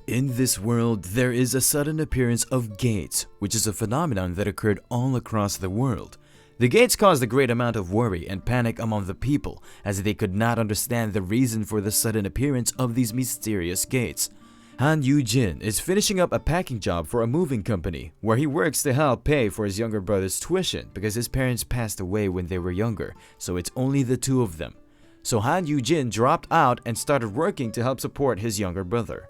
In this world, there is a sudden appearance of gates, which is a phenomenon that occurred all across the world. The gates caused a great amount of worry and panic among the people, as they could not understand the reason for the sudden appearance of these mysterious gates. Yu Jin is finishing up a packing job for a moving company, where he works to help pay for his younger brother's tuition because his parents passed away when they were younger, so it's only the two of them. So Yu Jin dropped out and started working to help support his younger brother.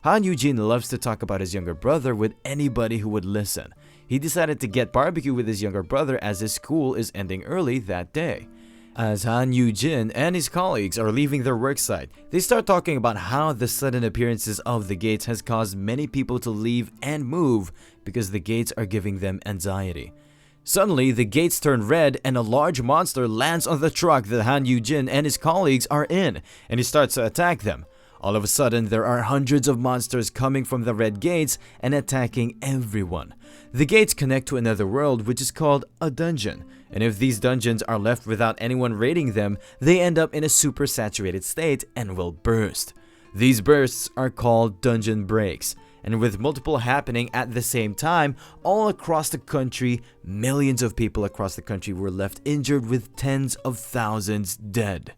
Yu Jin loves to talk about his younger brother with anybody who would listen. He decided to get barbecue with his younger brother as his school is ending early that day. As Yu Jin and his colleagues are leaving their worksite, they start talking about how the sudden appearances of the gates has caused many people to leave and move because the gates are giving them anxiety. Suddenly, the gates turn red and a large monster lands on the truck that Yu Jin and his colleagues are in, and he starts to attack them. All of a sudden, there are hundreds of monsters coming from the red gates and attacking everyone. The gates connect to another world which is called a dungeon, and if these dungeons are left without anyone raiding them, they end up in a super saturated state and will burst. These bursts are called dungeon breaks, and with multiple happening at the same time all across the country, millions of people across the country were left injured with tens of thousands dead.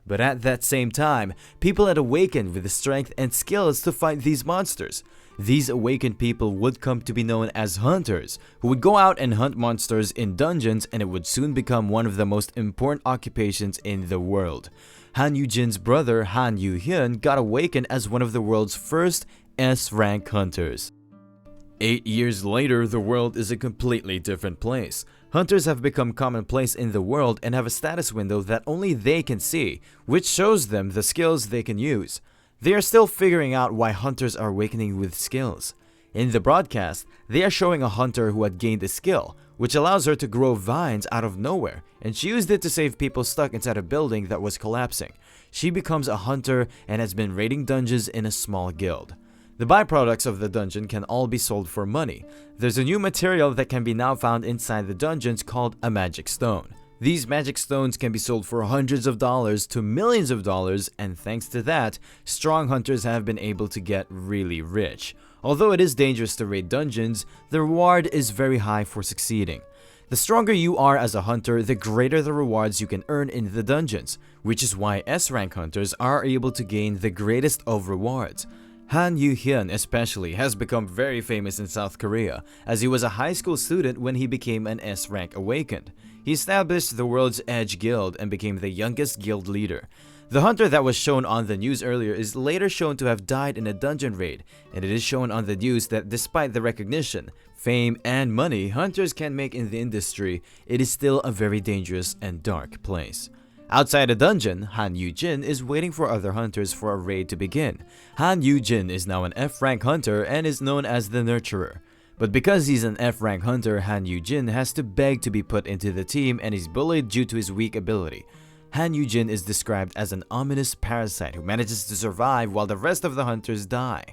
But at that same time, people had awakened with the strength and skills to fight these monsters. These awakened people would come to be known as hunters, who would go out and hunt monsters in dungeons, and it would soon become one of the most important occupations in the world. Yu Jin's brother Yu Hyun got awakened as one of the world's first S-rank hunters. 8 years later, the world is a completely different place. Hunters have become commonplace in the world and have a status window that only they can see, which shows them the skills they can use. They are still figuring out why hunters are awakening with skills. In the broadcast, they are showing a hunter who had gained a skill, which allows her to grow vines out of nowhere, and she used it to save people stuck inside a building that was collapsing. She becomes a hunter and has been raiding dungeons in a small guild. The byproducts of the dungeon can all be sold for money. There's a new material that can be now found inside the dungeons called a magic stone. These magic stones can be sold for hundreds of dollars to millions of dollars, and thanks to that, strong hunters have been able to get really rich. Although it is dangerous to raid dungeons, the reward is very high for succeeding. The stronger you are as a hunter, the greater the rewards you can earn in the dungeons, which is why S-rank hunters are able to gain the greatest of rewards. Yu Hyun especially has become very famous in South Korea, as he was a high school student when he became an S-rank awakened. He established the World's Edge Guild and became the youngest guild leader. The hunter that was shown on the news earlier is later shown to have died in a dungeon raid, and it is shown on the news that despite the recognition, fame, and money hunters can make in the industry, it is still a very dangerous and dark place. Outside a dungeon, Yu Jin is waiting for other hunters for a raid to begin. Yu Jin is now an F-rank hunter and is known as the Nurturer. But because he's an F-rank hunter, Yu Jin has to beg to be put into the team and is bullied due to his weak ability. Yu Jin is described as an ominous parasite who manages to survive while the rest of the hunters die.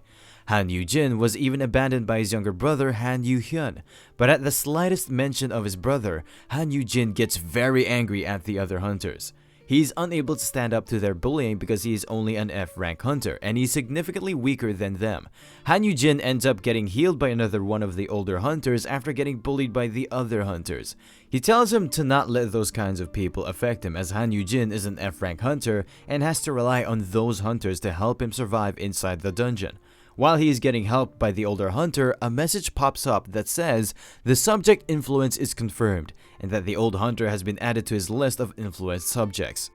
Yu Jin was even abandoned by his younger brother Yu Hyun, but at the slightest mention of his brother, Yu Jin gets very angry at the other hunters. He is unable to stand up to their bullying because he is only an F-rank hunter and he is significantly weaker than them. Yu Jin ends up getting healed by another one of the older hunters after getting bullied by the other hunters. He tells him to not let those kinds of people affect him, as Yu Jin is an F-rank hunter and has to rely on those hunters to help him survive inside the dungeon. While he is getting helped by the older hunter, a message pops up that says the subject influence is confirmed and that the old hunter has been added to his list of influenced subjects.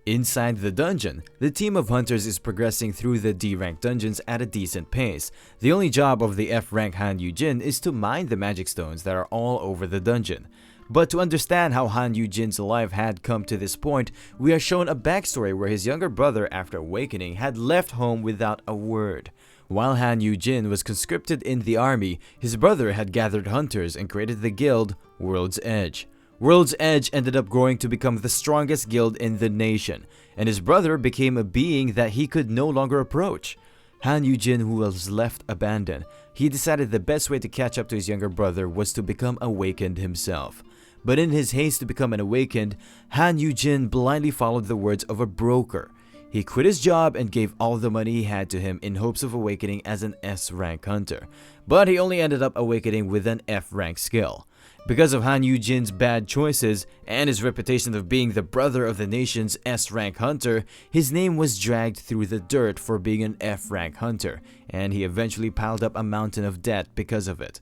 Inside the dungeon, the team of hunters is progressing through the D-rank dungeons at a decent pace. The only job of the F-rank Yu Jin is to mine the magic stones that are all over the dungeon. But to understand how Yu Jin's life had come to this point, we are shown a backstory where his younger brother, after awakening, had left home without a word. While Yu Jin was conscripted in the army, his brother had gathered hunters and created the guild World's Edge. World's Edge ended up growing to become the strongest guild in the nation, and his brother became a being that he could no longer approach. Yu Jin, who was left abandoned, he decided the best way to catch up to his younger brother was to become awakened himself. But in his haste to become an awakened, Yu Jin blindly followed the words of a broker. He quit his job and gave all the money he had to him in hopes of awakening as an S-rank hunter, but he only ended up awakening with an F-rank skill. Because of Han Yoojin's bad choices and his reputation of being the brother of the nation's S-rank hunter, his name was dragged through the dirt for being an F-rank hunter, and he eventually piled up a mountain of debt because of it.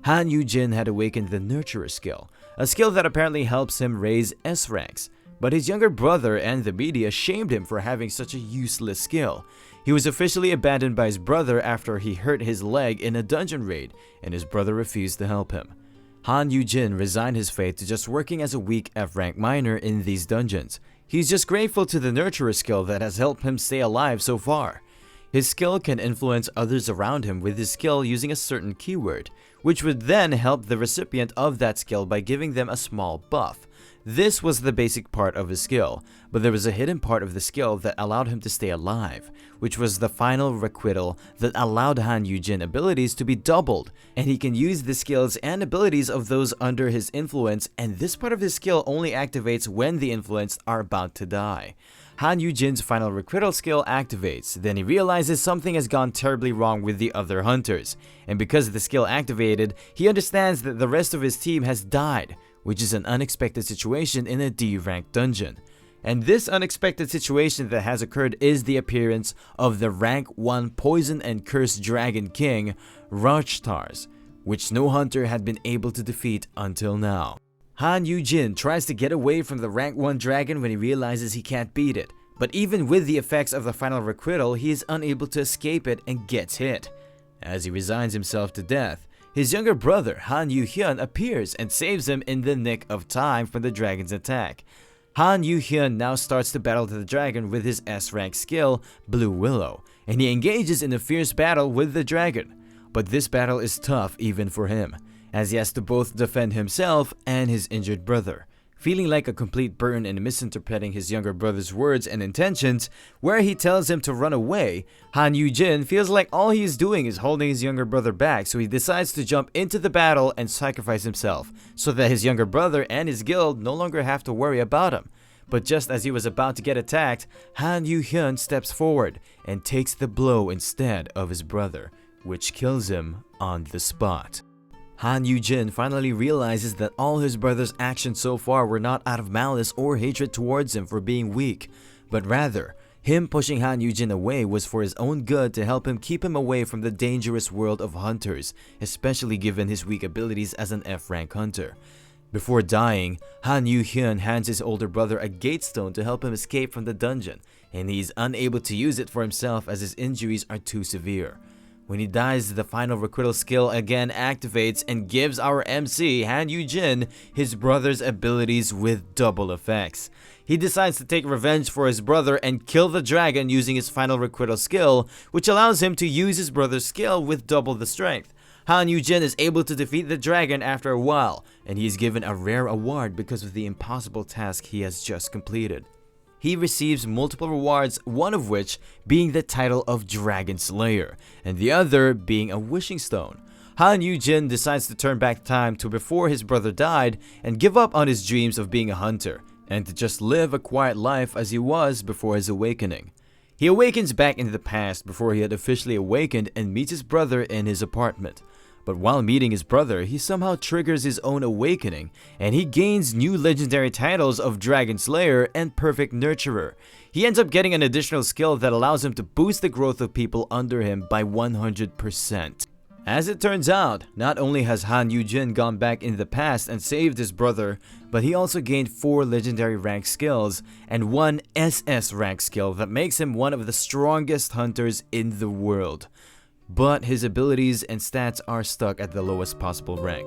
Han Yoojin had awakened the Nurturer skill, a skill that apparently helps him raise S-ranks, but his younger brother and the media shamed him for having such a useless skill. He was officially abandoned by his brother after he hurt his leg in a dungeon raid, and his brother refused to help him. Han Yoojin resigned his fate to just working as a weak F-rank miner in these dungeons. He's just grateful to the Nurturer skill that has helped him stay alive so far. His skill can influence others around him with his skill using a certain keyword, which would then help the recipient of that skill by giving them a small buff. This was the basic part of his skill, but there was a hidden part of the skill that allowed him to stay alive, which was the final requital that allowed Han Yoojin abilities to be doubled, and he can use the skills and abilities of those under his influence, and this part of his skill only activates when the influenced are about to die. Han Yoojin's final requital skill activates, then he realizes something has gone terribly wrong with the other hunters, and because the skill activated, he understands that the rest of his team has died, which is an unexpected situation in a D-rank dungeon. And this unexpected situation that has occurred is the appearance of the rank 1 Poison and Curse Dragon King, Rajtars, which no hunter had been able to defeat until now. Han Yoojin tries to get away from the rank 1 dragon when he realizes he can't beat it, but even with the effects of the final requital, he is unable to escape it and gets hit. As he resigns himself to death, his younger brother Han Yoo-hyun appears and saves him in the nick of time from the dragon's attack. Han Yoo-hyun now starts to battle the dragon with his S-rank skill, Blue Willow, and he engages in a fierce battle with the dragon. But this battle is tough even for him, as he has to both defend himself and his injured brother. Feeling like a complete burn and misinterpreting his younger brother's words and intentions, where he tells him to run away, Han Yoojin feels like all he is doing is holding his younger brother back, so he decides to jump into the battle and sacrifice himself, so that his younger brother and his guild no longer have to worry about him. But just as he was about to get attacked, Han Yoo-hyun steps forward and takes the blow instead of his brother, which kills him on the spot. Han Yoojin finally realizes that all his brother's actions so far were not out of malice or hatred towards him for being weak, but rather, him pushing Han Yoojin away was for his own good to help him keep him away from the dangerous world of hunters, especially given his weak abilities as an F-rank hunter. Before dying, Han Yoo-hyun hands his older brother a gatestone to help him escape from the dungeon, and he is unable to use it for himself as his injuries are too severe. When he dies, the final requital skill again activates and gives our MC, Han Yoojin, his brother's abilities with double effects. He decides to take revenge for his brother and kill the dragon using his final requital skill, which allows him to use his brother's skill with double the strength. Han Yoojin is able to defeat the dragon after a while, and he is given a rare award because of the impossible task he has just completed. He receives multiple rewards, one of which being the title of Dragon Slayer, and the other being a wishing stone. Han Yoojin decides to turn back time to before his brother died and give up on his dreams of being a hunter, and to just live a quiet life as he was before his awakening. He awakens back into the past before he had officially awakened and meets his brother in his apartment. But while meeting his brother, he somehow triggers his own awakening, and he gains new legendary titles of Dragon Slayer and Perfect Nurturer. He ends up getting an additional skill that allows him to boost the growth of people under him by 100%. As it turns out, not only has Han Yoojin gone back in the past and saved his brother, but he also gained 4 legendary rank skills and 1 SS rank skill that makes him one of the strongest hunters in the world. But his abilities and stats are stuck at the lowest possible rank.